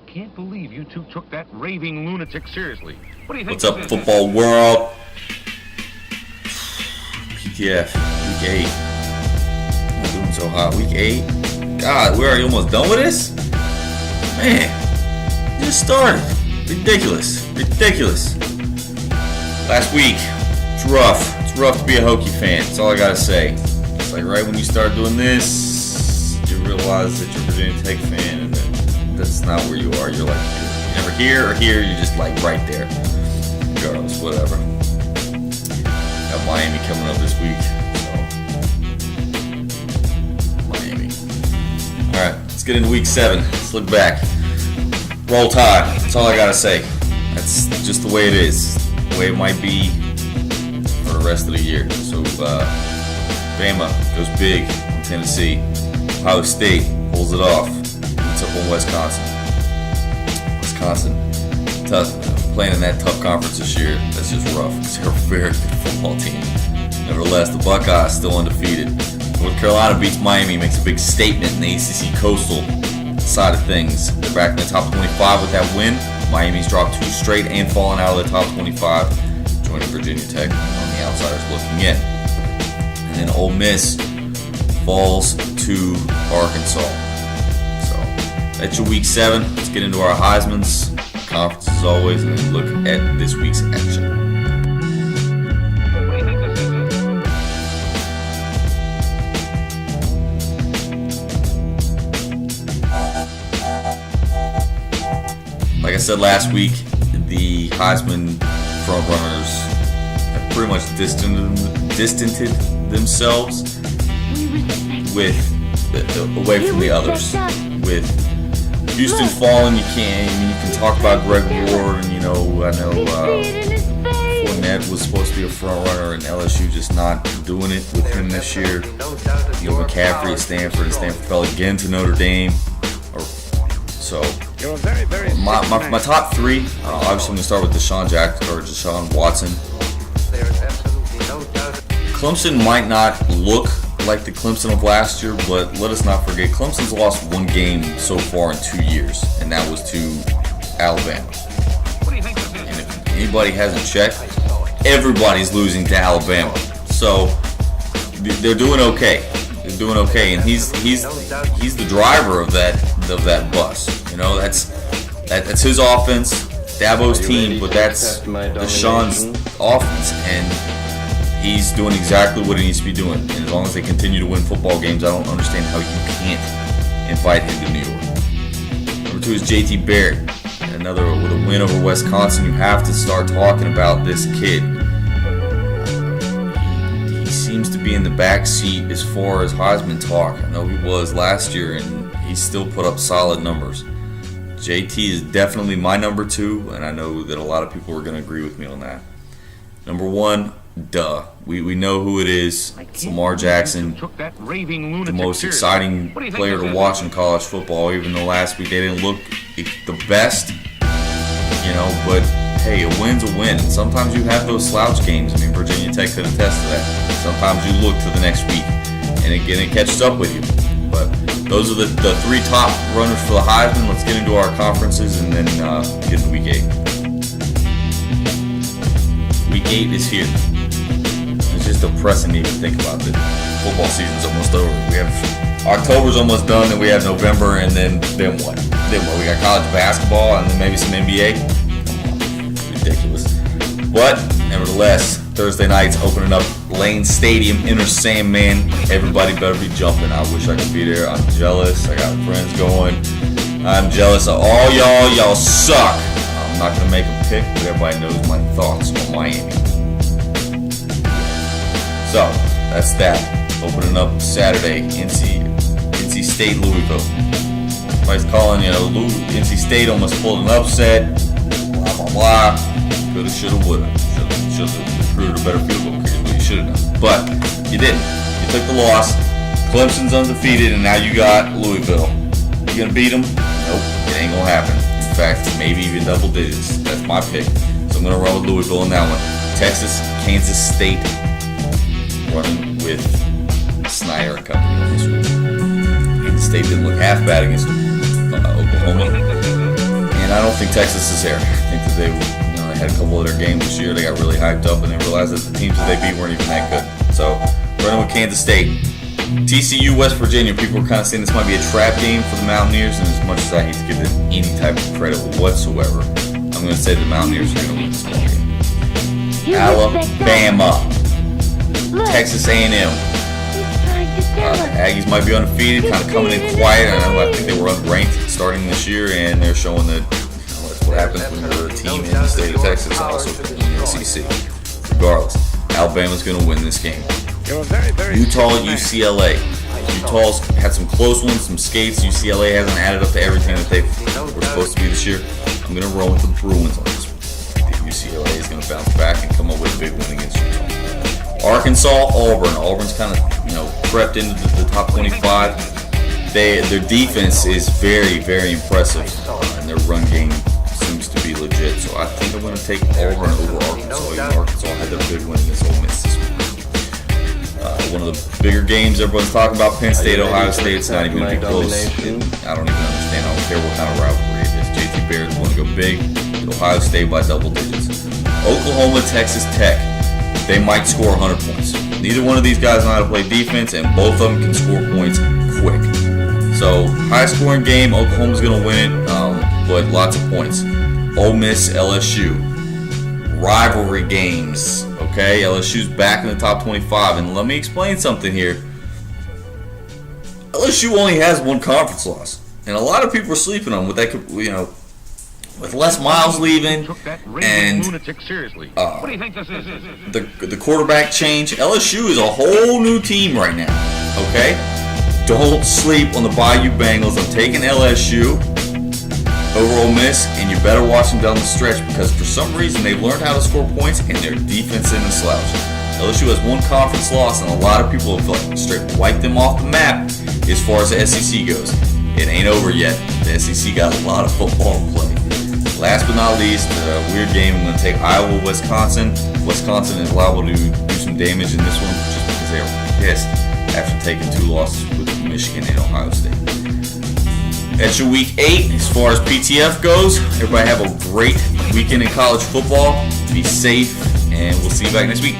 can't believe you two took that raving lunatic seriously. What do you think? What's up, football world? PTF, week 8. Not doing so hot. Week 8. God, we're already almost done with this? Man, just started. Ridiculous. Last week, it's rough. It's rough to be a Hokie fan. That's all I gotta say. It's like right when you start doing this, you realize that you're a Virginia Tech fan, and that's not where you are. You're like, you're never here or here. You're just like right there. Regardless, whatever. Got Miami coming up this week. So, Miami. All right, let's get into week 7. Let's look back. Roll Tide. That's all I gotta say. That's just the way it is. The way it might be for the rest of the year. So, Bama goes big in Tennessee. Ohio State pulls it off. Beats up on Wisconsin. Tough. Playing in that tough conference this year. That's just rough. They're a very good football team. Nevertheless, the Buckeyes still undefeated. North Carolina beats Miami, makes a big statement in the ACC Coastal side of things. They're back in the top 25 with that win. Miami's dropped 2 straight and fallen out of the top 25, joining Virginia Tech on the outsiders looking in. And then Ole Miss falls to Arkansas. So that's your week 7. Let's get into our Heisman's conference as always, and then look at this week's action. Like I said last week, the Heisman frontrunners have pretty much distanced themselves away from the others. With Houston falling, you can talk about Greg Ward, and I know Fournette was supposed to be a frontrunner, and LSU just not doing it with him this year. McCaffrey at Stanford, and Stanford fell again to Notre Dame. My top 3, obviously I'm going to start with Deshaun Watson. Clemson might not look like the Clemson of last year, but let us not forget, Clemson's lost 1 game so far in 2 years, and that was to Alabama. And if anybody hasn't checked, everybody's losing to Alabama. So they're doing okay. And he's the driver of that bus. That's his offense, Dabo's team, but that's Deshaun's offense, and he's doing exactly what he needs to be doing. And as long as they continue to win football games, I don't understand how you can't invite him to New York. Number 2 is JT Barrett, another with a win over Wisconsin. You have to start talking about this kid. He seems to be in the back seat as far as Heisman talk. I know he was last year, and he still put up solid numbers. JT is definitely my number 2, and I know that a lot of people are going to agree with me on that. Number 1, duh. We know who it is. It's Lamar Jackson, the most exciting player to watch in college football. Even though last week they didn't look the best, but hey, a win's a win. And sometimes you have those slouch games. Virginia Tech could attest to that. Sometimes you look to the next week, and again, it catches up with you. But those are the 3 top runners for the Heisman. Let's get into our conferences and then get to week 8. Week 8 is here. It's just depressing to even think about it. Football season's almost over. We have October's almost done, and we have November, and then what? We got college basketball, and then maybe some NBA. Ridiculous. But nevertheless, Thursday night's opening up Lane Stadium, Inner Sandman. Everybody better be jumping. I wish I could be there. I'm jealous. I got friends going. I'm jealous of all y'all. Y'all suck. I'm not going to make a pick, but everybody knows my thoughts on Miami. So, that's that. Opening up Saturday, NC State, Louisville. Everybody's calling, NC State almost pulled an upset. Blah, blah, blah. Coulda, shoulda, woulda. Should have recruited a better field goal kicker, but you should have done. But you didn't. You took the loss. Clemson's undefeated, and now you got Louisville. You gonna beat them? Nope, it ain't gonna happen. In fact, maybe even double digits. That's my pick. So I'm gonna run with Louisville in that one. Texas, Kansas State, running with Snyder and company on this one. Kansas State didn't look half bad against Oklahoma. think Texas is there. I think that they had a couple of their games this year. They got really hyped up and they realized that the teams that they beat weren't even that good. So, running with Kansas State. TCU, West Virginia. People were kind of saying this might be a trap game for the Mountaineers, and as much as I hate to give them any type of credit whatsoever, I'm going to say the Mountaineers are going to win this ball game. Alabama. Texas A&M. Aggies might be undefeated, kind of coming in quiet. I think they were unranked starting this year, and they're showing that that's what happens when you're a team in the state of Texas, also in the SEC. Regardless, Alabama's going to win this game. Utah, UCLA. Utah's had some close ones, some skates. UCLA hasn't added up to everything that they were supposed to be this year. I'm going to roll with the Bruins on this one. I think UCLA is going to bounce back and come up with a big win against Utah. Arkansas, Auburn. Auburn's kind of crept into the top 25. Their defense is very, very impressive, and their run game seems to be legit. So I think I'm going to take Auburn over Arkansas. Even Arkansas had their big win against Ole Miss this week. One of the bigger games everyone's talking about, Penn State, Ohio State. It's not even going to be close. I don't even understand. I don't care what kind of rivalry it is. JT Bears want to go big. Get Ohio State by double digits. Oklahoma, Texas Tech. They might score 100 points. Neither one of these guys know how to play defense, and both of them can score points quick. So, high-scoring game. Oklahoma's going to win it, but lots of points. Ole Miss, LSU. Rivalry games. Okay, LSU's back in the top 25, and let me explain something here. LSU only has one conference loss, and a lot of people are sleeping on what that could, with Les Miles leaving and the quarterback change. LSU is a whole new team right now. Okay, don't sleep on the Bayou Bengals. I'm taking LSU over Ole Miss, and you better watch them down the stretch because for some reason they've learned how to score points and their defense isn't a slouch. LSU has one conference loss, and a lot of people have straight wiped them off the map as far as the SEC goes. It ain't over yet. The SEC got a lot of football to play. Last but not least, a weird game. I'm going to take Iowa, Wisconsin. Wisconsin is liable to do some damage in this one just because they are pissed after taking 2 losses with Michigan and Ohio State. That's your week 8 as far as PTF goes. Everybody have a great weekend in college football. Be safe, and we'll see you back next week.